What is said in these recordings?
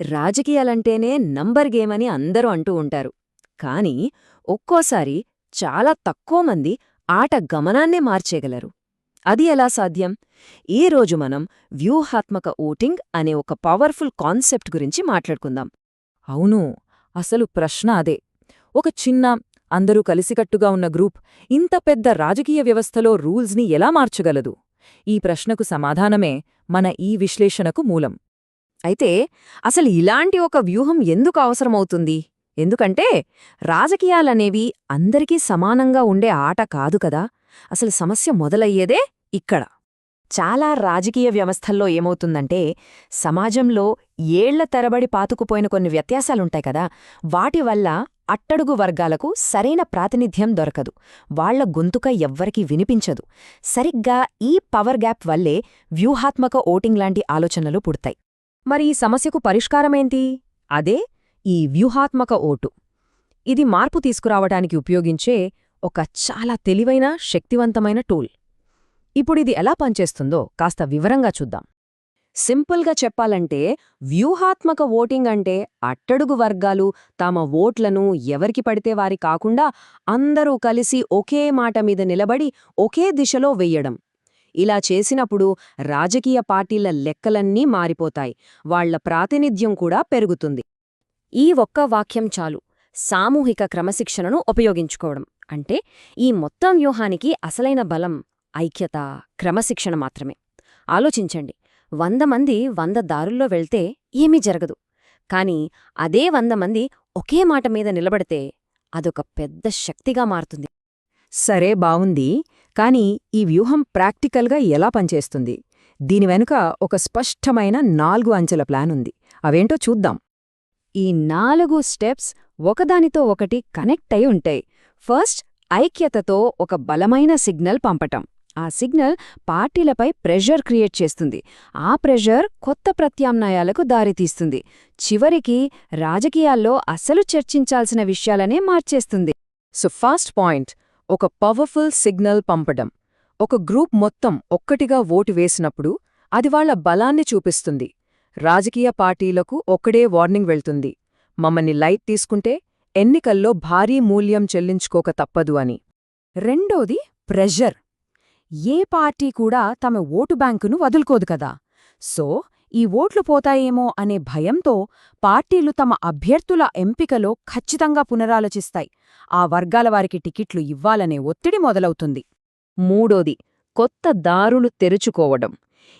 రాజకీయాలంటేనే number గేమని అందరూ అంటూ ఉంటారు. కానీ ఒక్కోసారి చాలా తక్కువ మంది ఆట గమనాన్నే మార్చేయగలరు. అది ఎలా సాధ్యం? ఈరోజు మనం వ్యూహాత్మక ఓటింగ్ అనే ఒక పవర్ఫుల్ కాన్సెప్ట్ గురించి మాట్లాడుకుందాం. అవును, అసలు ప్రశ్న అదే. ఒక చిన్న, అందరూ కలిసికట్టుగా ఉన్న గ్రూప్ ఇంత పెద్ద రాజకీయ వ్యవస్థలో రూల్స్ని ఎలా మార్చగలదు? ఈ ప్రశ్నకు సమాధానమే మన ఈ విశ్లేషణకు మూలం. అయితే అసలు ఇలాంటి ఒక వ్యూహం ఎందుకు అవసరమవుతుంది? ఎందుకంటే రాజకీయాలనేవి అందరికీ సమానంగా ఉండే ఆట కాదు కదా. అసలు సమస్య మొదలయ్యేదే ఇక్కడ. చాలా రాజకీయ వ్యవస్థల్లో ఏమవుతుందంటే సమాజంలో ఏళ్ల తరబడి పాతుకుపోయిన కొన్ని వ్యత్యాసాలుంటాయి కదా, వాటి వల్ల అట్టడుగు వర్గాలకు సరైన ప్రాతినిధ్యం దొరకదు. వాళ్ల గొంతుక ఎవ్వరికీ వినిపించదు. సరిగ్గా ఈ పవర్ గ్యాప్ వల్లే వ్యూహాత్మక ఓటింగ్ లాంటి ఆలోచనలు పుడతాయి. మరి ఈ సమస్యకు పరిష్కారమేంటి? అదే ఈ వ్యూహాత్మక ఓటు. ఇది మార్పు తీసుకురావటానికి ఉపయోగించే ఒక చాలా తెలివైన, శక్తివంతమైన టూల్. ఇప్పుడిది ఎలా పనిచేస్తుందో కాస్త వివరంగా చూద్దాం. సింపుల్గా చెప్పాలంటే వ్యూహాత్మక ఓటింగ్ అంటే అట్టడుగు వర్గాలు తమ ఓట్లను ఎవరికి పడితే వారి కాకుండా అందరూ కలిసి ఒకే మాట మీద నిలబడి ఒకే దిశలో వెయ్యడం. ఇలా చేసినప్పుడు రాజకీయ పార్టీల లెక్కలన్నీ మారిపోతాయి. వాళ్ల ప్రాతినిధ్యం కూడా పెరుగుతుంది. ఈ ఒక్క వాక్యం చాలు, సామూహిక క్రమశిక్షణను ఉపయోగించుకోవడం. అంటే ఈ మొత్తం వ్యూహానికి అసలైన బలం ఐక్యత, క్రమశిక్షణ మాత్రమే. ఆలోచించండి, 100 మంది 100 దారుల్లో వెళ్తే ఏమీ జరగదు. కాని అదే 100 మంది ఒకే మాట మీద నిలబడితే అదొక పెద్ద శక్తిగా మారుతుంది. సరే, బావుంది. కానీ ఈ వ్యూహం ప్రాక్టికల్గా ఎలా పనిచేస్తుంది? దీని వెనుక ఒక స్పష్టమైన 4 అంచెల ప్లాన్ ఉంది. అవేంటో చూద్దాం. ఈ 4 స్టెప్స్ ఒకదానితో ఒకటి కనెక్ట్ అయి ఉంటాయి. ఫస్ట్, ఐక్యతతో ఒక బలమైన సిగ్నల్ పంపటం. ఆ సిగ్నల్ పార్టీలపై ప్రెషర్ క్రియేట్ చేస్తుంది. ఆ ప్రెషర్ కొత్త ప్రత్యామ్నాయాలకు దారితీస్తుంది. చివరికి రాజకీయాల్లో అసలు చర్చించాల్సిన విషయాలనే మార్చేస్తుంది. సో ఫస్ట్ పాయింట్, ఒక పవర్ఫుల్ సిగ్నల్ పంపడం. ఒక గ్రూప్ మొత్తం ఒక్కటిగా ఓటు వేసినప్పుడు అది వాళ్ల బలాన్ని చూపిస్తుంది. రాజకీయ పార్టీలకు ఒక్కడే వార్నింగ్ వెళ్తుంది, మమ్మల్ని లైట్ తీసుకుంటే ఎన్నికల్లో భారీ మూల్యం చెల్లించుకోక తప్పదు అని. రెండోది ప్రెషర్. ఏ పార్టీ కూడా తమ ఓటు బ్యాంకును వదులుకోదు కదా. సో ఈ ఓట్లు పోతాయేమో అనే భయంతో పార్టీలు తమ అభ్యర్థుల ఎంపికలో ఖచ్చితంగా పునరాలోచిస్తాయి. ఆ వర్గాల వారికి టికెట్లు ఇవ్వాలనే ఒత్తిడి మొదలవుతుంది. మూడోది, కొత్త దారులు తెరుచుకోవడం.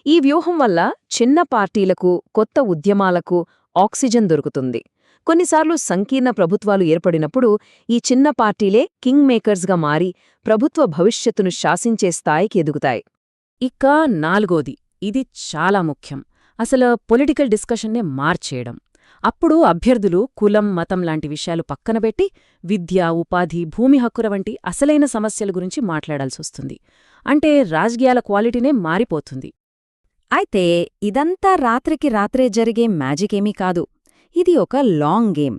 ఈ వ్యూహం వల్ల చిన్న పార్టీలకు, కొత్త ఉద్యమాలకు ఆక్సిజన్ దొరుకుతుంది. కొన్నిసార్లు సంకీర్ణ ప్రభుత్వాలు ఏర్పడినప్పుడు ఈ చిన్న పార్టీలే కింగ్ మేకర్స్గా మారి ప్రభుత్వ భవిష్యత్తును శాసించే స్థాయికి ఎదుగుతాయి. ఇక నాలుగోది, ఇది చాలా ముఖ్యం, అసలు పొలిటికల్ డిస్కషన్నే మార్చేయడం. అప్పుడు అభ్యర్థులు కులం, మతం లాంటి విషయాలు పక్కనబెట్టి విద్య, ఉపాధి, భూమి హక్కుల వంటి అసలైన సమస్యల గురించి మాట్లాడాల్సొస్తుంది. అంటే రాజకీయాల క్వాలిటీనే మారిపోతుంది. అయితే ఇదంతా రాత్రికి రాత్రే జరిగే మ్యాజికేమీ కాదు. ఇది ఒక లాంగ్ గేమ్.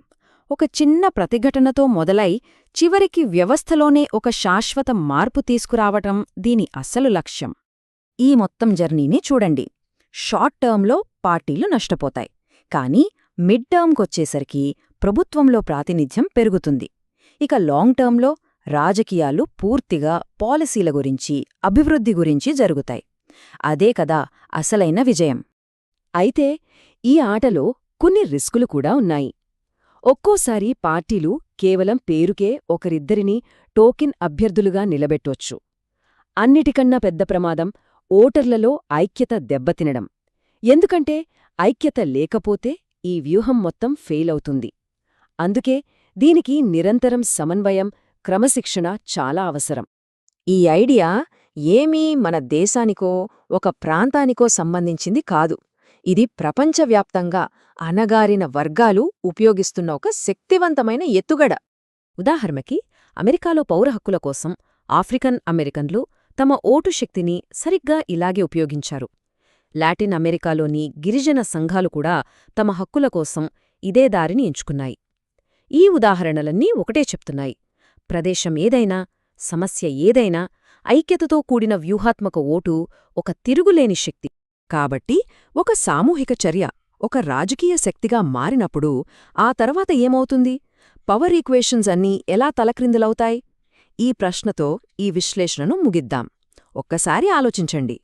ఒక చిన్న ప్రతిఘటనతో మొదలై చివరికి వ్యవస్థలోనే ఒక శాశ్వత మార్పు తీసుకురావటం దీని అసలు లక్ష్యం. ఈ మొత్తం జర్నీని చూడండి. షార్ట్ టర్మ్లో పార్టీలు నష్టపోతాయి. కానీ మిడ్ టర్మ్కొచ్చేసరికి ప్రభుత్వంలో ప్రాతినిధ్యం పెరుగుతుంది. ఇక లాంగ్ టర్మ్లో రాజకీయాలు పూర్తిగా పాలసీల గురించి, అభివృద్ధి గురించి జరుగుతాయి. అదే కదా అసలైన విజయం. అయితే ఈ ఆటలో కొన్ని రిస్కులు కూడా ఉన్నాయి. ఒక్కోసారి పార్టీలు కేవలం పేరుకే ఒకరిద్దరిని టోకెన్ అభ్యర్థులుగా నిలబెట్టొచ్చు. అన్నిటికన్నా పెద్ద ప్రమాదం ఓటర్లలో ఐక్యత దెబ్బతినడం. ఎందుకంటే ఐక్యత లేకపోతే ఈ వ్యూహం మొత్తం ఫెయిల్ అవుతుంది. అందుకే దీనికి నిరంతరం సమన్వయం, క్రమశిక్షణ చాలా అవసరం. ఈ ఐడియా ఏమీ మన దేశానికో ఒక ప్రాంతానికో సంబంధించింది కాదు. ఇది ప్రపంచవ్యాప్తంగా అణగారిన వర్గాలు ఉపయోగిస్తున్న ఒక శక్తివంతమైన ఎత్తుగడ. ఉదాహరణకి అమెరికాలో పౌర హక్కుల కోసం ఆఫ్రికన్ అమెరికన్లు తమ ఓటు శక్తిని సరిగ్గా ఇలాగే ఉపయోగించారు. లాటిన్ అమెరికాలోని గిరిజన సంఘాలు కూడా తమ హక్కుల కోసం ఇదే దారిని ఎంచుకున్నాయి. ఈ ఉదాహరణలన్నీ ఒకటే చెప్తున్నాయి, ప్రదేశం ఏదైనా, సమస్య ఏదైనా ఐక్యతతో కూడిన వ్యూహాత్మక ఓటు ఒక తిరుగులేని శక్తి. కాబట్టి ఒక సామూహిక చర్య, ఒక రాజకీయ శక్తిగా మారినప్పుడు ఆ తర్వాత ఏమవుతుంది? పవర్ ఈక్వేషన్స్ అన్నీ ఎలా తలక్రిందులవుతాయి? ఈ ప్రశ్నతో ఈ విశ్లేషణను ముగిద్దాం. ఒక్కసారి ఆలోచించండి.